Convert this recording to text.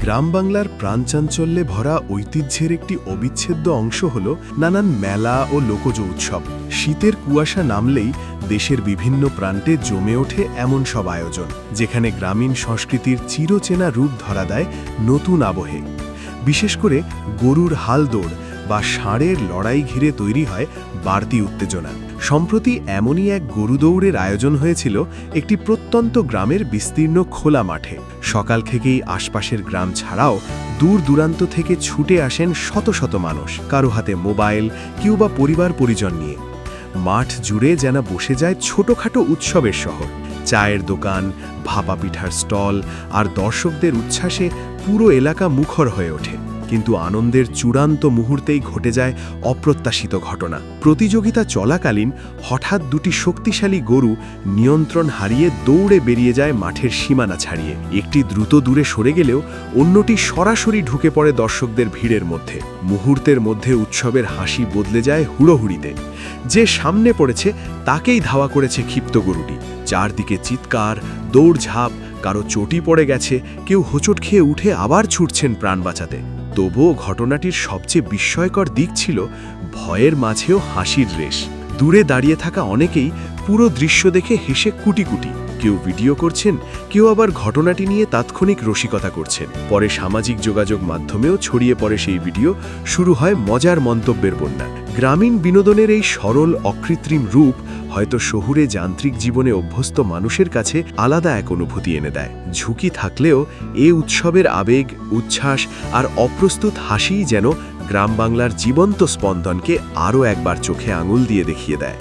গ্রাম বাংলার প্রাণচাঞ্চল্যে ভরা ঐতিহ্যের একটি অবিচ্ছেদ্য অংশ হল নানান মেলা ও লোকজ উৎসব। শীতের কুয়াশা নামলেই দেশের বিভিন্ন প্রান্তে জমে ওঠে এমন সব আয়োজন, যেখানে গ্রামীণ সংস্কৃতির চিরচেনা রূপ ধরা দেয় নতুন আবহে। বিশেষ করে গরুর হাল দৌড় বা ষাঁড়ের লড়াই ঘিরে তৈরি হয় বাড়তি উত্তেজনা। সম্প্রতি এমনই এক গরু দৌড়ের আয়োজন হয়েছিল একটি প্রত্যন্ত গ্রামের বিস্তীর্ণ খোলা মাঠে। সকাল থেকেই আশপাশের গ্রাম ছাড়াও দূর দূরান্ত থেকে ছুটে আসেন শত শত মানুষ, কারো হাতে মোবাইল, কেউ বা পরিবার পরিজন নিয়ে। মাঠ জুড়ে যেন বসে যায় ছোটখাটো উৎসবের শহর। চায়ের দোকান, ভাপা পিঠার স্টল আর দর্শকদের উচ্ছ্বাসে পুরো এলাকা মুখর হয়ে ওঠে। কিন্তু আনন্দের চূড়ান্ত মুহূর্তেই ঘটে যায় অপ্রত্যাশিত ঘটনা। প্রতিযোগিতা চলাকালীন হঠাৎ দুটি শক্তিশালী গরু নিয়ন্ত্রণ হারিয়ে দৌড়ে বেরিয়ে যায় মাঠের সীমানা ছাড়িয়ে। একটি দ্রুত দূরে সরে গেলেও অন্যটি সরাসরি ঢুকে পড়ে দর্শকদের ভিড়ের মধ্যে। মুহূর্তের মধ্যে উৎসবের হাসি বদলে যায় হুড়োহুড়িতে। যে সামনে পড়েছে তাকেই ধাওয়া করেছে ক্ষিপ্ত গরুটি। চারদিকে চিৎকার, দৌড়ঝাঁপ, কারো চটি পড়ে গেছে, কেউ হোঁচট খেয়ে উঠে আবার ছুটছেন প্রাণ বাঁচাতে। তবুও ঘটনাটির সবচেয়ে বিস্ময়কর দিক ছিল ভয়ের মাঝেও হাসির রেশ। দূরে দাঁড়িয়ে থাকা অনেকেই পুরো দৃশ্য দেখে হেসে কুটি কুটি, কেউ ভিডিও করছেন, কেউ আবার ঘটনাটি নিয়ে তাৎক্ষণিক রসিকতা করছেন। পরে সামাজিক যোগাযোগ মাধ্যমেও ছড়িয়ে পড়ে সেই ভিডিও, শুরু হয় মজার মন্তব্যের বন্যা। গ্রামীণ বিনোদনের এই সরল অকৃত্রিম রূপ হয়তো শহুরে যান্ত্রিক জীবনে অভ্যস্ত মানুষের কাছে আলাদা এক অনুভূতি এনে দেয়। ঝুঁকি থাকলেও এ উৎসবের আবেগ, উচ্ছ্বাস আর অপ্রস্তুত হাসিই যেন গ্রাম বাংলার জীবন্ত স্পন্দনকে আরও একবার চোখে আঙুল দিয়ে দেখিয়ে দেয়।